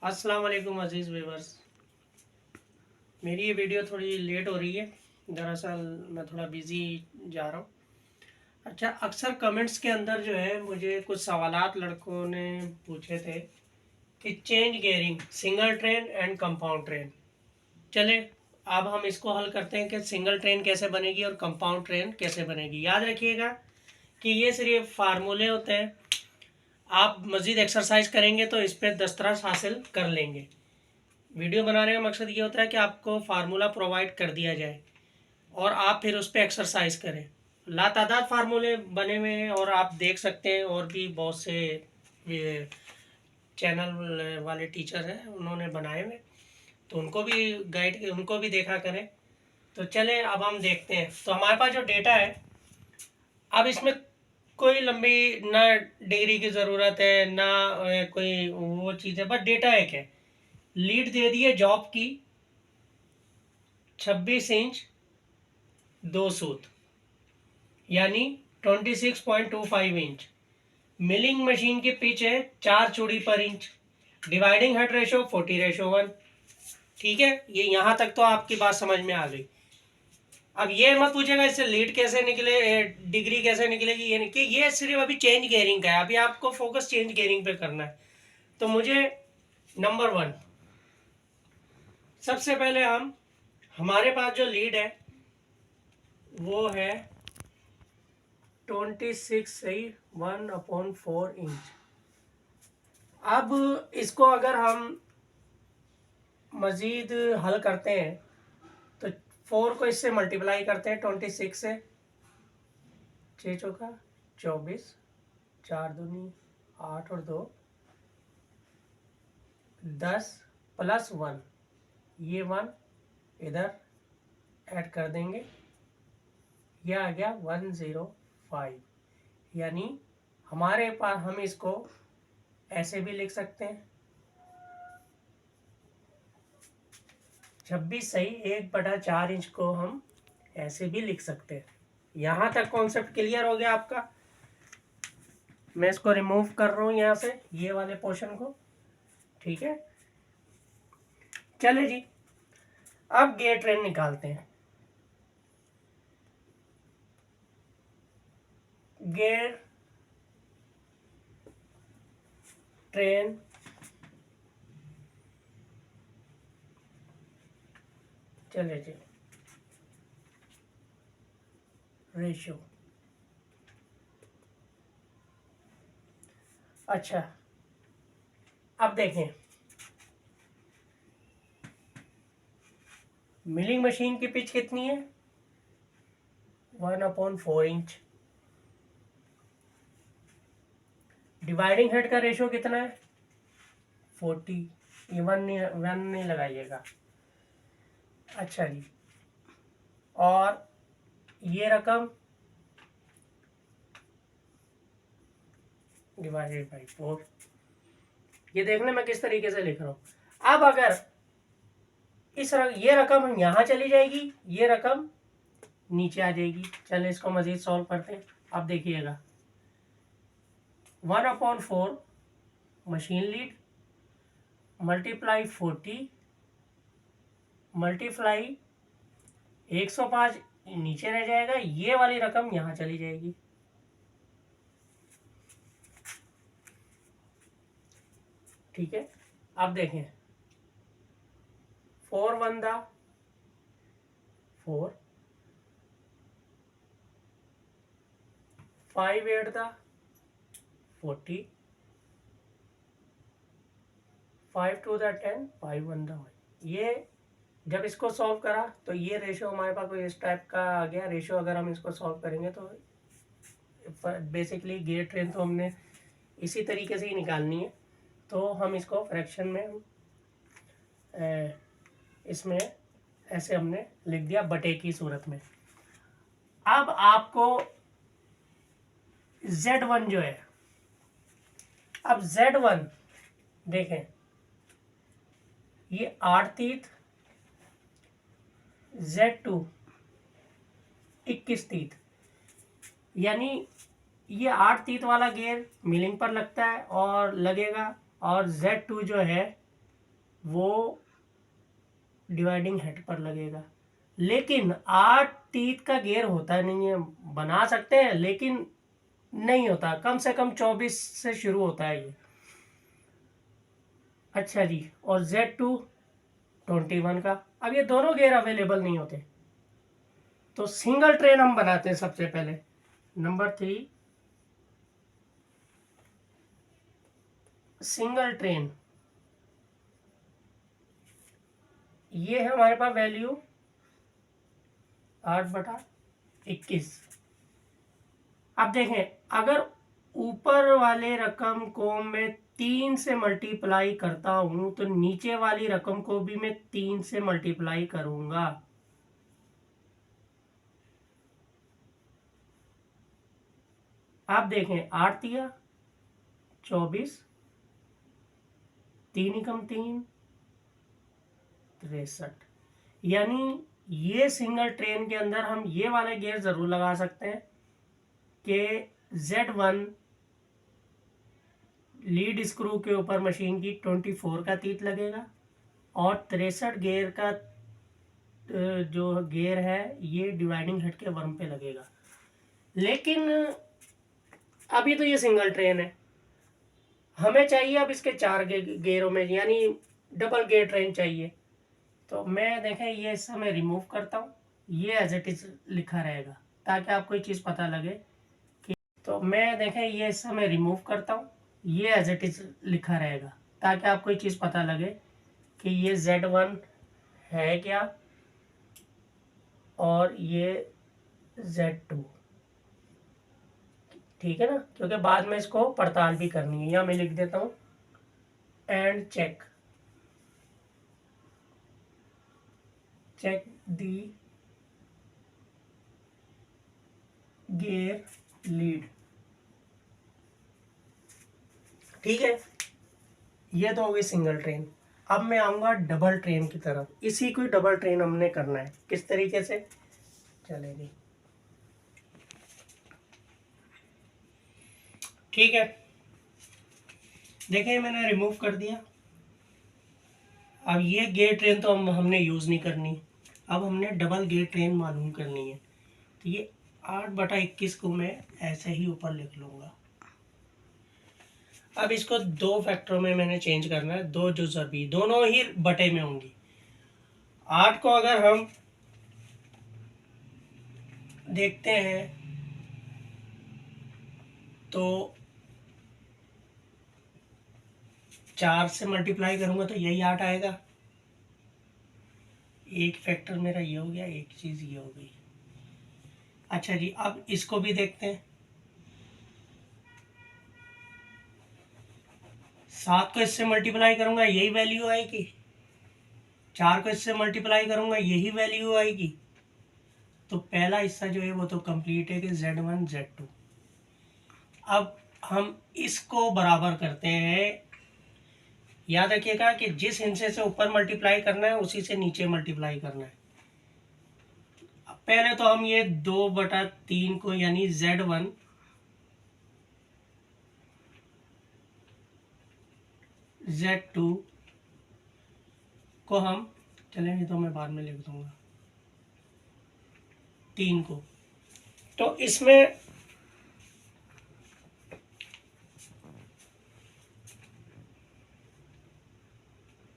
अस्सलाम वालेकुम अज़ीज़ व्यूवर्स। मेरी ये वीडियो थोड़ी लेट हो रही है, दरअसल मैं थोड़ा बिज़ी जा रहा हूँ। अच्छा, अक्सर कमेंट्स के अंदर जो है मुझे कुछ सवालात लड़कों ने पूछे थे कि change gearing single train and compound train. चले अब हम इसको हल करते हैं कि सिंगल ट्रेन कैसे बनेगी और कंपाउंड ट्रेन कैसे बनेगी। याद रखिएगा कि ये सिर्फ फार्मूले होते हैं, आप मज़ीद एक्सरसाइज करेंगे तो इस पर दस्तरस हासिल कर लेंगे। वीडियो बनाने का मकसद ये होता है कि आपको फार्मूला प्रोवाइड कर दिया जाए और आप फिर उस पर एक्सरसाइज करें। लातादाद फार्मूले बने हुए हैं और आप देख सकते हैं, और भी बहुत से ये चैनल वाले टीचर हैं उन्होंने बनाए हुए, तो उनको भी गाइड उनको भी देखा करें। तो चलें अब हम देखते हैं। तो हमारे पास जो डेटा है, अब इसमें कोई लंबी ना डिग्री की ज़रूरत है ना कोई वो चीज़ है, बस डेटा एक है। लीड दे दी है जॉब की 26 इंच 2 सूत, यानी 26.25 इंच। मिलिंग मशीन की पिच है 4 चूड़ी पर इंच। Dividing head ratio 40:1। ठीक है, ये यहाँ तक तो आपकी बात समझ में आ गई। अब ये मत पूछेगा इससे लीड कैसे निकले, डिग्री कैसे निकलेगी, ये नहीं कि ये सिर्फ अभी चेंज गियरिंग का है। अभी आपको फोकस चेंज गियरिंग पे करना है। तो मुझे नंबर 1, सबसे पहले हमारे पास जो लीड है वो है 26 सही 1/4 इंच। अब इसको अगर हम मज़ीद हल करते हैं तो 4 को इससे मल्टीप्लाई करते हैं 26 से, 6 चौका 24, 4 दूनी 8 और 2 10 प्लस 1, ये 1 इधर ऐड कर देंगे, यह आ गया 105। यानी हमारे पास हम इसको ऐसे भी लिख सकते हैं 26 सही 1/4 इंच को हम ऐसे भी लिख सकते हैं। यहाँ तक कॉन्सेप्ट क्लियर हो गया आपका। मैं इसको रिमूव कर रहा हूँ यहाँ से, ये वाले पोर्शन को। ठीक है, चले जी अब गियर ट्रेन निकालते हैं। गियर ट्रेन चले जी रेशियो। अच्छा, अब देखें मिलिंग मशीन की पिच कितनी है 1/4 इंच। डिवाइडिंग हेड का रेशियो कितना है 40। ये 1 नहीं लगाइएगा। अच्छा जी, और ये रकम डिवाइडेड बाई 4। ये देखने मैं किस तरीके से लिख रहा हूँ। अब अगर ये रकम यहाँ चली जाएगी, ये रकम नीचे आ जाएगी। चलिए इसको मजीद सॉल्व करते हैं। अब देखिएगा 1/4 मशीन लीड मल्टीप्लाई 40 मल्टीप्लाई 105 नीचे रह जाएगा, ये वाली रकम यहाँ चली जाएगी। ठीक है, अब देखें 4 1 दा 4, 5 8 दा 40, 5 2 दा 10, 5 1 दा 1। ये जब इसको सॉल्व करा तो ये रेशियो हमारे पास कोई इस टाइप का आ गया रेशियो। अगर हम इसको सॉल्व करेंगे तो बेसिकली गियर ट्रेन तो हमने इसी तरीके से ही निकालनी है। तो हम इसको फ्रैक्शन में इसमें ऐसे हमने लिख दिया बटे की सूरत में। अब आपको Z1 जो है, अब Z1 देखें, ये 8 तीत, Z2 21 तीत, यानी ये 8 तीत वाला गियर मिलिंग पर लगता है और लगेगा, और Z2 जो है वो डिवाइडिंग हेड पर लगेगा। लेकिन 8 टीथ का गियर होता नहीं है, बना सकते हैं लेकिन नहीं होता, कम से कम 24 से शुरू होता है ये। अच्छा जी, और Z2 21 का। अब ये दोनों गियर अवेलेबल नहीं होते, तो सिंगल ट्रेन हम बनाते हैं सबसे पहले। Number 3, single train. ये है हमारे पास वैल्यू 8/21। अब देखें, अगर ऊपर वाले रकम को मैं 3 से मल्टीप्लाई करता हूं तो नीचे वाली रकम को भी मैं 3 से मल्टीप्लाई करूंगा। आप देखें, 8 दिया 24, 3 एकम 3, 63। यानी ये सिंगल ट्रेन के अंदर हम ये वाला गियर जरूर लगा सकते हैं कि Z1 लीड स्क्रू के ऊपर मशीन की 24 का तीत लगेगा और 63 गियर का जो गियर है ये डिवाइडिंग हेड के वर्म पे लगेगा। लेकिन अभी तो ये सिंगल ट्रेन है, हमें चाहिए अब इसके 4 गियरों में, यानी डबल गियर ट्रेन चाहिए। तो मैं देखें ये हिस्सा मैं रिमूव करता हूँ, ये एज इट इज लिखा रहेगा ताकि आपको एक चीज़ पता लगे कि, तो मैं देखें ये हिस्सा मैं रिमूव करता हूँ, ये एज इट इज लिखा रहेगा ताकि आपको एक चीज़ पता लगे कि ये Z1 है क्या और ये Z2। ठीक है ना, क्योंकि बाद में इसको पड़ताल भी करनी है। यहाँ मैं लिख देता हूँ and check the gear lead. ठीक है, ये तो हो गई सिंगल ट्रेन। अब मैं आऊँगा डबल ट्रेन की तरफ। इसी को डबल ट्रेन हमने करना है। किस तरीके से चलेगी? ठीक है, देखिए मैंने रिमूव कर दिया। अब ये गियर ट्रेन तो हमने यूज़ नहीं करनी, अब हमने डबल गियर ट्रेन मालूम करनी है। तो ये 8/21 को मैं ऐसे ही ऊपर लिख लूँगा। अब इसको 2 फैक्टरों में मैंने चेंज करना है, 2 जो ज़बी दोनों ही बटे में होंगी। 8 को अगर हम देखते हैं तो 4 से मल्टीप्लाई करूँगा तो यही 8 आएगा। एक फैक्टर मेरा ये हो गया, एक चीज़ ये हो गई। अच्छा जी, अब इसको भी देखते हैं। 7 को इससे मल्टीप्लाई करूँगा यही वैल्यू आएगी, 4 को इससे मल्टीप्लाई करूँगा यही वैल्यू आएगी। तो पहला हिस्सा जो है वो तो कंप्लीट है कि Z1 Z2। अब हम इसको बराबर करते हैं। याद रखिएगा कि जिस हिस्से से ऊपर मल्टीप्लाई करना है उसी से नीचे मल्टीप्लाई करना है। अब पहले तो हम ये 2/3 को यानी Z1 Z2 को हम चलेंगे, तो मैं बाद में लिख दूंगा 3 को। तो इसमें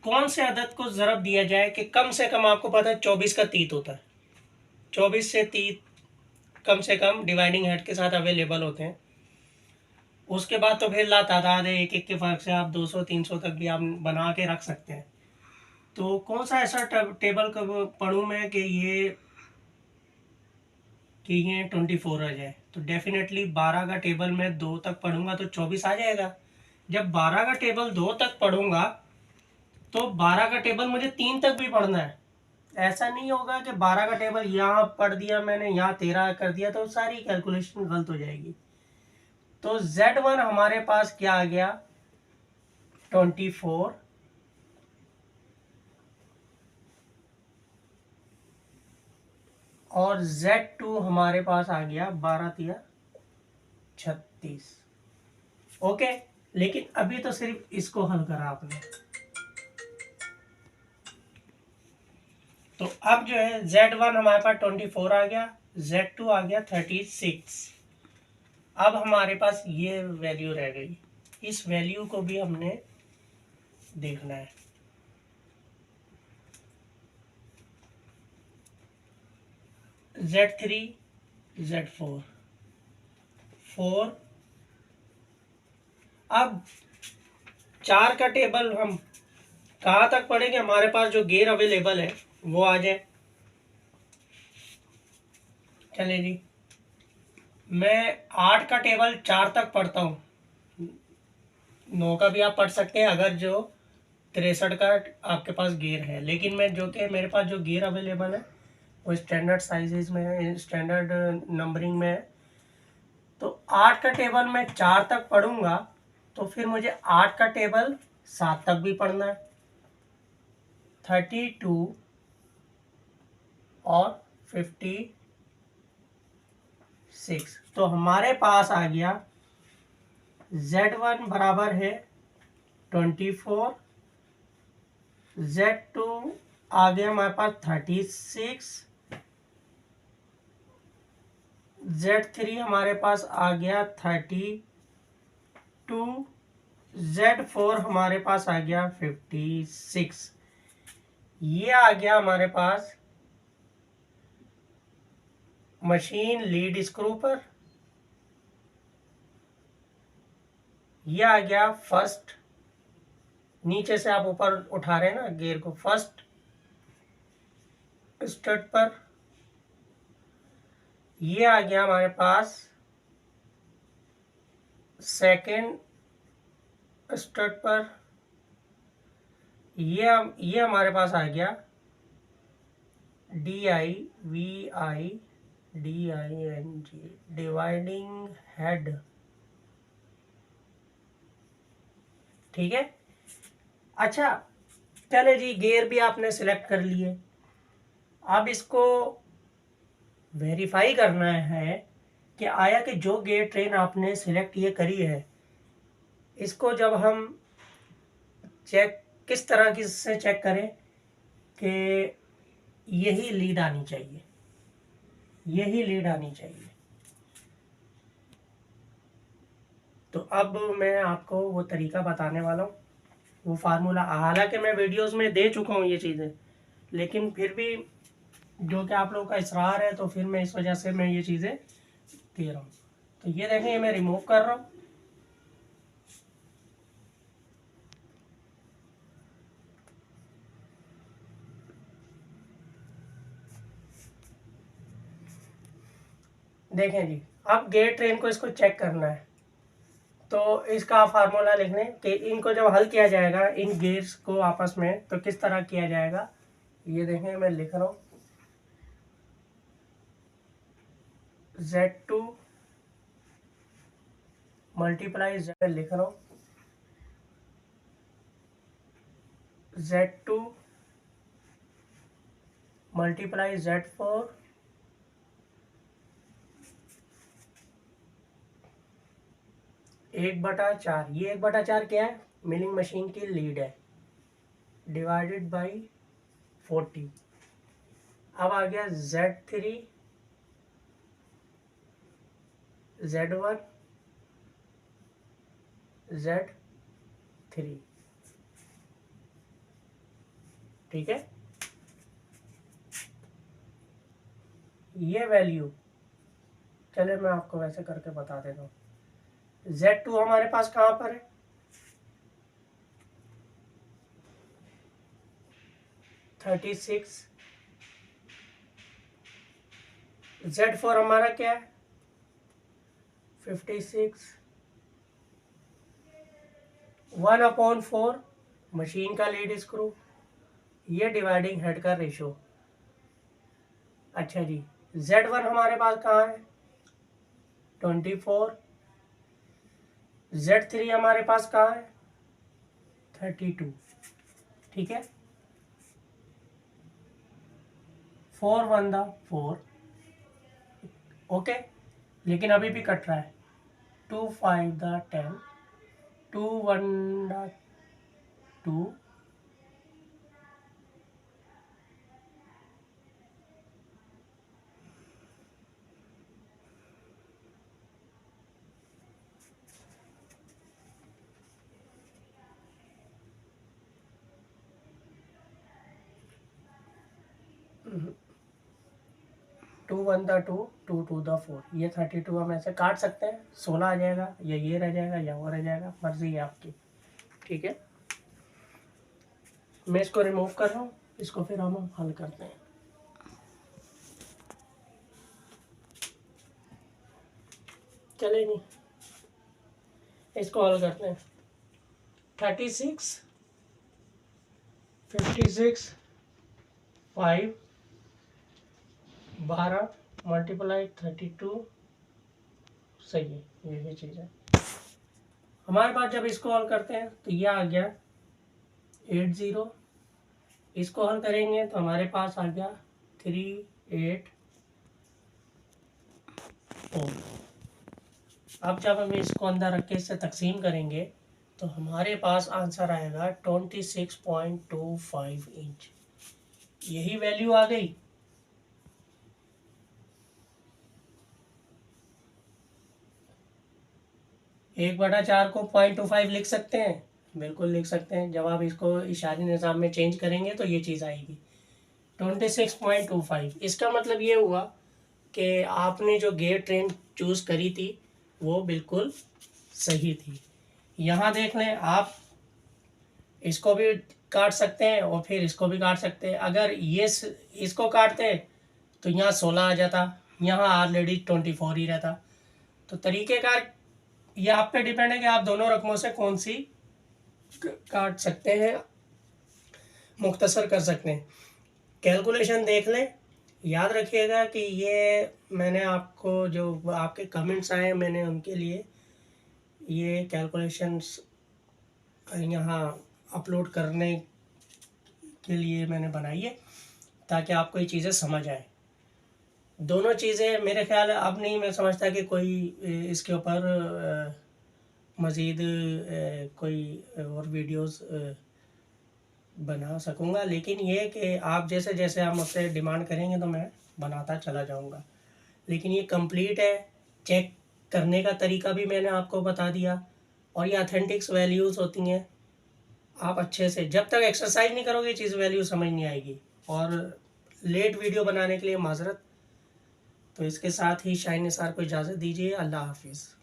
कौन से अदद को ज़रब दिया जाए कि कम से कम, आपको पता है 24 का तीत होता है, 24 से तीत कम से कम डिवाइडिंग हेड के साथ अवेलेबल होते हैं। उसके बाद तो फिर लातादाद है, एक एक के फ़र्क से आप 200-300 तक भी आप बना के रख सकते हैं। तो कौन सा ऐसा टेबल पढ़ूँ मैं कि ये 24 आ जाए? तो डेफिनेटली 12 का टेबल मैं 2 तक पढ़ूंगा तो 24 आ जाएगा। जब 12 का टेबल 2 तक पढ़ूंगा तो 12 का टेबल मुझे 3 तक भी पढ़ना है। ऐसा नहीं होगा कि 12 का टेबल यहाँ पढ़ दिया मैंने, यहाँ 13 कर दिया, तो सारी कैलकुलेशन गलत हो जाएगी। तो Z1 हमारे पास क्या आ गया? 24 और Z2 हमारे पास आ गया 12 36। ओके, लेकिन अभी तो सिर्फ इसको हल करा आपने। तो अब जो है Z1 हमारे पास 24 आ गया, Z2 आ गया 36। अब हमारे पास ये वैल्यू रह गई, इस वैल्यू को भी हमने देखना है। Z3 Z4 4। अब 4 का टेबल हम कहाँ तक पढ़ेंगे, हमारे पास जो गियर अवेलेबल है वो आ जाए। चले जी, मैं 8 का टेबल 4 तक पढ़ता हूँ, 9 का भी आप पढ़ सकते हैं अगर जो 63 का आपके पास गियर है, लेकिन मैं जो कि मेरे पास जो गियर अवेलेबल है वो स्टैंडर्ड साइजेस में है, स्टैंडर्ड नंबरिंग में है। तो 8 का टेबल मैं 4 तक पढ़ूंगा, तो फिर मुझे 8 का टेबल 7 तक भी पढ़ना है, 32 और 56। तो हमारे पास आ गया Z1 बराबर है 24, Z2 आ गया हमारे पास 36, Z3 हमारे पास आ गया 32, Z4 हमारे पास आ गया 56। ये आ गया हमारे पास मशीन लीड स्क्रू पर। ये आ गया फर्स्ट, नीचे से आप ऊपर उठा रहे हैं ना गियर को, फर्स्ट स्टड पर। ये आ गया हमारे पास सेकेंड स्टड पर। ये हमारे पास आ गया DIVIDING, डिवाइडिंग हेड। ठीक है। अच्छा, चले जी, गियर भी आपने सिलेक्ट कर लिए। अब इसको वेरीफाई करना है कि आया कि जो गियर ट्रेन आपने सिलेक्ट ये करी है, इसको जब हम चेक किस तरह की से चेक करें कि यही लीड आनी चाहिए, यही लीड आनी चाहिए। तो अब मैं आपको वो तरीका बताने वाला हूँ, वो फार्मूला। हालांकि मैं वीडियोस में दे चुका हूँ ये चीज़ें, लेकिन फिर भी जो कि आप लोगों का इसरार है, तो फिर मैं इस वजह से मैं ये चीज़ें दे रहा हूँ। तो ये देखें, ये मैं रिमूव कर रहा हूँ। देखें जी, अब गेयर ट्रेन को इसको चेक करना है, तो इसका फार्मूला लिख लें कि इनको जब हल किया जाएगा, इन गेयर्स को आपस में, तो किस तरह किया जाएगा। ये देखें, मैं लिख रहा हूँ Z2 मल्टीप्लाई Z, लिख रहा हूँ Z2 मल्टीप्लाई Z4 1/4। ये 1/4 क्या है, मिलिंग मशीन की लीड है, डिवाइडेड बाई 40। अब आ गया Z3 Z1 Z3। ठीक है। ये वैल्यू, चले मैं आपको वैसे करके बता देता हूँ। Z2 हमारे पास कहाँ पर है, 36। Z4 हमारा क्या है, 56। 1/4 मशीन का लीड स्क्रू, ये डिवाइडिंग हेड का रेशो। अच्छा जी, Z1 हमारे पास कहाँ है, 24। Z3 हमारे पास कहाँ है, 32। ठीक है। 4 1 4। ओके, लेकिन अभी भी कट रहा है। 2 5 10, 2 1 2, 2 1 द 2, 2 2 द 4, ये 32 हम ऐसे काट सकते हैं, 16 आ जाएगा, या ये रह जाएगा या वो रह जाएगा, मर्जी है आपकी। ठीक है, मैं इसको रिमूव कर रहा हूँ, इसको फिर हम हल करते हैं। चलेगी, इसको हल करते हैं। 36 56 5 12 मल्टीप्लाई 32, सही है, ये चीज़ है हमारे पास। जब इसको हल करते हैं तो ये आ गया 80, इसको हल करेंगे तो हमारे पास आ गया 384। अब जब हम इसको अंदर रख के इससे तकसीम करेंगे तो हमारे पास आंसर आएगा 26.25 इंच। यही वैल्यू आ गई। एक बटा 4 को 0.25 लिख सकते हैं, बिल्कुल लिख सकते हैं। जब आप इसको इशारी निज़ाम में चेंज करेंगे तो ये चीज़ आएगी 26.25। इसका मतलब ये हुआ कि आपने जो गियर ट्रेन चूज़ करी थी वो बिल्कुल सही थी। यहाँ देख लें, आप इसको भी काट सकते हैं और फिर इसको भी काट सकते हैं। अगर ये इसको काटते तो यहाँ 16 आ जाता, यहाँ ऑलरेडी 24 ही रहता। तो तरीक़ेकार ये आप पे डिपेंड है कि आप दोनों रकमों से कौन सी काट सकते हैं, मुख्तसर कर सकते हैं। कैलकुलेशन देख लें। याद रखिएगा कि ये मैंने आपको जो आपके कमेंट्स आए मैंने उनके लिए ये कैलकुलेशंस यहाँ अपलोड करने के लिए मैंने बनाई है, ताकि आपको ये चीज़ें समझ आए। दोनों चीज़ें मेरे ख्याल अब नहीं मैं समझता कि कोई इसके ऊपर मज़ीद कोई और वीडियोस बना सकूँगा, लेकिन ये कि आप जैसे जैसे आप मुझसे डिमांड करेंगे तो मैं बनाता चला जाऊँगा। लेकिन ये कंप्लीट है, चेक करने का तरीका भी मैंने आपको बता दिया, और ये ऑथेंटिक्स वैल्यूज़ होती हैं। आप अच्छे से जब तक एक्सरसाइज नहीं करोगे चीज़ वैल्यू समझ नहीं आएगी। और लेट वीडियो बनाने के लिए माजरत। तो इसके साथ ही शाहीन निसार को इजाज़त दीजिए। अल्लाह हाफिज़।